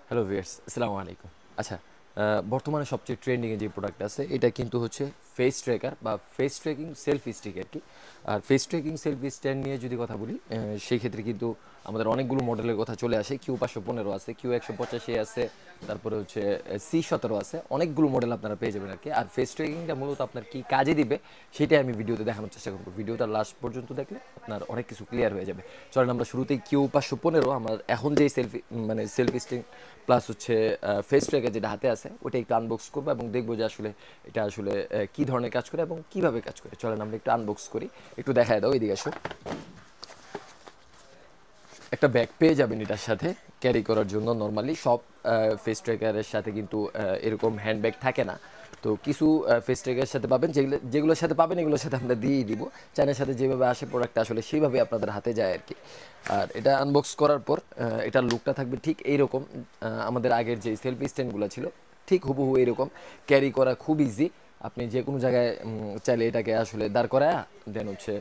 Hello viewers, আসসালামু আলাইকুম। আচ্ছা, বর্তমানে সবচেয়ে ট্রেন্ডিং এ যে প্রোডাক্ট আছে এটা কিন্তু হচ্ছে ফেস ট্র্যাকার বা ফেস ট্র্যাকিং সেলফি স্টিক আর কি। আর ফেস ট্র্যাকিং সেলফি স্ট্যান্ড নিয়ে যদি কথা বলি, সেই ক্ষেত্রে কিন্তু আমাদের অনেকগুলো মডেলের কথা চলে আসে। Q515 আছে, Q185 আছে, তারপরে হচ্ছে C17 আছে। অনেকগুলো মডেল আপনারা পেয়ে যাবেন আর কি। আর ফেস ট্র্যাকিংটা মূলত আপনার কি কাজে দিবে সেটাই আমি ভিডিওতে দেখানোর চেষ্টা করব। ভিডিওটা লাস্ট পর্যন্ত দেখলে আপনার অনেক কিছু ক্লিয়ার হয়ে যাবে। চলেন আমরা শুরুতেই Q515 আমার এখন যেই সেলফি স্টিক প্লাস হচ্ছে ফেস ট্র্যাকার যেটা হাতে আছে ওটা একটু আনবক্স করবো এবং দেখবো যে আসলে এটা আসলে কি ধরনের কাজ করে এবং কিভাবে কাজ করে। চলেন আমরা একটু আনবক্স করি, একটু দেখায় দাও, এদিকে আসো। একটা ব্যাগ পেয়ে যাবেন এটার সাথে ক্যারি করার জন্য। নর্মালি সব ফেস ট্র্যাকারের সাথে কিন্তু এরকম হ্যান্ড ব্যাগ থাকে না। তো কিছু ফেস ট্র্যাকারের সাথে পাবেন, যেগুলোর সাথে পাবেন এগুলোর সাথে আমরা দিয়েই দিব। চায়নার সাথে যেভাবে আসে প্রোডাক্টটা আসলে সেইভাবে আপনাদের হাতে যায় আর কি। আর এটা আনবক্স করার পর এটার লুকটা থাকবে ঠিক এইরকম। আমাদের আগের যে সেলফি স্ট্যান্ডগুলো ছিল ঠিক হুবহু এইরকম। ক্যারি করা খুব ইজি। আপনি যে কোনো জায়গায় চাইলে এটাকে আসলে দাঁড় করায় দেন হচ্ছে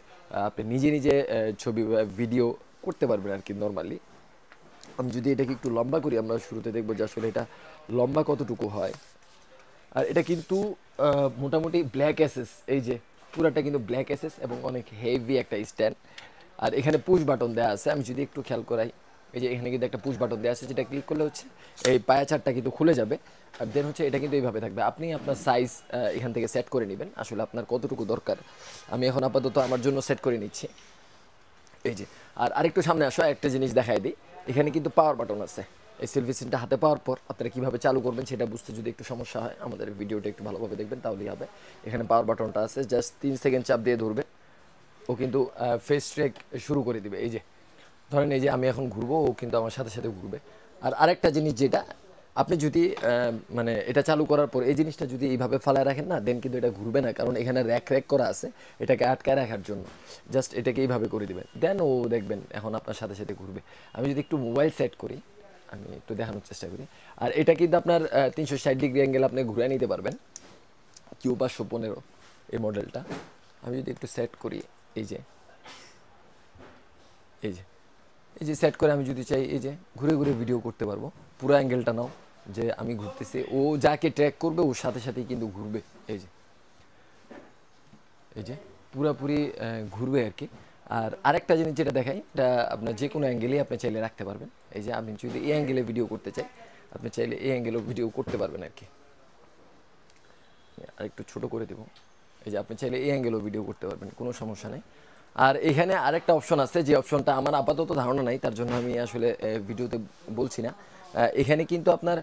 আপনি নিজে নিজে ছবি ভিডিও করতে পারবেন আর কি। নর্মালি আমি যদি এটাকে একটু লম্বা করি, আমরা শুরুতে দেখবো যে আসলে এটা লম্বা কতটুকু হয়। আর এটা কিন্তু মোটামুটি ব্ল্যাক এসএস, এই যে পুরাটা কিন্তু ব্ল্যাক এসএস এবং অনেক হেভি একটা স্ট্যান্ড। আর এখানে পুশ বাটন দেওয়া আছে, আমি যদি একটু খেয়াল করাই, এই যে এখানে কিন্তু একটা পুশ বাটন দেওয়া আছে, যেটা ক্লিক করলে হচ্ছে এই পায়া চারটা কিন্তু খুলে যাবে। আর দেন হচ্ছে এটা কিন্তু এইভাবে থাকবে, আপনি আপনার সাইজ এখান থেকে সেট করে নেবেন আসলে আপনার কতটুকু দরকার। আমি এখন আপাতত আমার জন্য সেট করে নিচ্ছি, এই যে। আর আরেকটু সামনে আসো, একটা জিনিস দেখাই দিই। এখানে কিন্তু পাওয়ার বাটন আছে। এই সেলফি সিনটা হাতে পাওয়ার পর আপনারা কীভাবে চালু করবেন সেটা বুঝতে যদি একটু সমস্যা হয়, আমাদের ভিডিওটা একটু ভালোভাবে দেখবেন তাহলেই হবে। এখানে পাওয়ার বাটনটা আছে, জাস্ট 3 সেকেন্ড চাপ দিয়ে ধরবে, ও কিন্তু ফেস ট্র্যাক শুরু করে দিবে। এই যে ধরেন এই যে আমি এখন ঘুরবো, ও কিন্তু আমার সাথে সাথে ঘুরবে। আর আরেকটা জিনিস যেটা, আপনি যদি মানে এটা চালু করার পর এই জিনিসটা যদি এইভাবে ফালায় রাখেন না, দেন কিন্তু এটা ঘুরবে না, কারণ এখানে র্যাক র্যাক করা আছে এটাকে আটকায় রাখার জন্য। জাস্ট এটাকে এইভাবে করে দিবেন, দেন ও দেখবেন এখন আপনার সাথে সাথে ঘুরবে। আমি যদি একটু মোবাইল সেট করি, আমি একটু দেখানোর চেষ্টা করি। আর এটা কিন্তু আপনার 360 ডিগ্রি অ্যাঙ্গেল আপনি ঘুরে নিতে পারবেন। Q515 এই মডেলটা আমি যদি একটু সেট করি, এই যে এই যে এই যে সেট করে আমি যদি চাই, এই যে ঘুরে ঘুরে ভিডিও করতে পারবো। পুরো অ্যাঙ্গেলটা নাও, যে আমি ঘুরতেছি, ও যাকে ট্র্যাক করবে ওর সাথে সাথেই কিন্তু ঘুরবে। এই যে এই যে পুরাপুরি ঘুরবে আর কি। আর আরেকটা জিনিস যেটা দেখাই, এটা আপনার যে কোনো অ্যাঙ্গেলেই আপনি চাইলে রাখতে পারবেন। এই যে আমি যদি এই অ্যাঙ্গেলে ভিডিও করতে চাই, আপনি চাইলে এই অ্যাঙ্গেলেও ভিডিও করতে পারবেন আর কি। আরেকটু ছোট করে দেবো, এই যে আপনি চাইলে এই অ্যাঙ্গেলেও ভিডিও করতে পারবেন, কোনো সমস্যা নেই। আর এখানে আরেকটা অপশন আছে, যে অপশনটা আমার আপাতত ধারণা নাই, তার জন্য আমি আসলে ভিডিওতে বলছি না। এখানে কিন্তু আপনার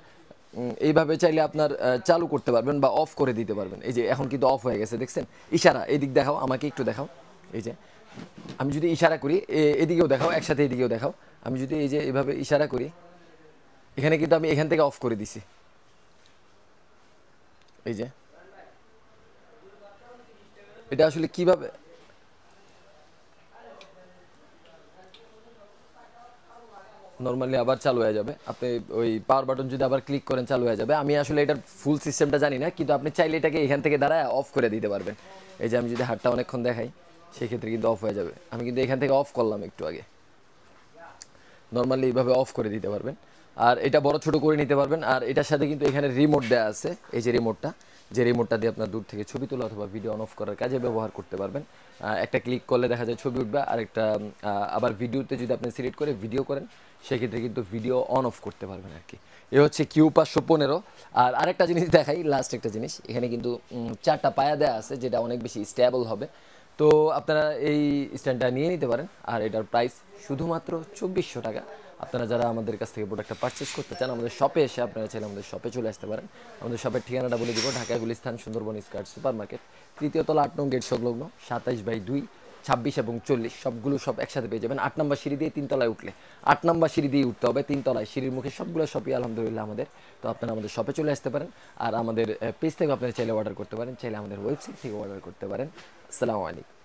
এইভাবে চাইলে আপনার চালু করতে পারবেন বা অফ করে দিতে পারবেন। এই যে এখন কিন্তু অফ হয়ে গেছে, দেখছেন? ইশারা এদিক দেখাও, আমাকে একটু দেখাও। এই যে আমি যদি ইশারা করি, এদিকেও দেখাও, একসাথে এদিকেও দেখাও। আমি যদি এই যে এইভাবে ইশারা করি, এখানে কিন্তু আমি এখান থেকে অফ করে দিছি। এই যে এটা আসলে কিভাবে নর্মালি আবার চালু হয়ে যাবে। আপনি ওই পাওয়ার বাটন যদি আবার ক্লিক করেন চালু হয়ে যাবে। আমি আসলে এটার ফুল সিস্টেমটা জানি না, কিন্তু আপনি চাইলে এটাকে এখান থেকে দাঁড়ায় অফ করে দিতে পারবেন। এই যে আমি যদি হাতটা অনেকক্ষণ দেখাই, সেক্ষেত্রে কিন্তু অফ হয়ে যাবে। আমি কিন্তু এখান থেকে অফ করলাম একটু আগে, নর্মালি এইভাবে অফ করে দিতে পারবেন। আর এটা বড় ছোট করে নিতে পারবেন। আর এটার সাথে কিন্তু এখানে রিমোট দেওয়া আছে, এই যে রিমোটটা, যে রিমোটটা দিয়ে আপনার দূর থেকে ছবি তোলা অথবা ভিডিও অন অফ করার কাজে ব্যবহার করতে পারবেন। একটা ক্লিক করলে দেখা যায় ছবি উঠবে, আর একটা আবার ভিডিওতে যদি আপনি সিলেক্ট করে ভিডিও করেন, সেক্ষেত্রে কিন্তু ভিডিও অন অফ করতে পারবেন আর কি। এ হচ্ছে Q515। আর আরেকটা জিনিস দেখাই, লাস্ট একটা জিনিস, এখানে কিন্তু 4টা পায়া দেওয়া আছে, যেটা অনেক বেশি স্টেবল হবে। তো আপনারা এই স্ট্যান্ডটা নিয়ে নিতে পারেন। আর এটার প্রাইস শুধুমাত্র 2400 টাকা। আপনারা যারা আমাদের কাছ থেকে প্রোডাক্টটা পারচেস করতে চান, আমাদের শপে এসে আপনারা চাইলে আমাদের শপে চলে আসতে পারেন। আমাদের শপের ঠিকানাটা বলে দিব, Dhaka Gulistan Sundarban skirt super market, তৃতীয় তলা 8 নং গেট সংলগ্ন, 27/2, 26 এবং 40 সবগুলো সব একসাথে পেয়ে যাবেন। 8 নম্বর সিঁড়ি দিয়ে 3 তলায় উঠলে, 8 নম্বর সিঁড়ি দিয়ে উঠতে হবে, 3 তলায় সিঁড়ির মুখে সবগুলো শপই আলহামদুলিল্লাহ আমাদের। তো আপনারা আমাদের শপে চলে আসতে পারেন। আর আমাদের পেজ থেকে আপনারা চাইলে অর্ডার করতে পারেন, চাইলে আমাদের ওয়েবসাইট থেকে অর্ডার করতে পারেন। আসসালামু আলাইকুম।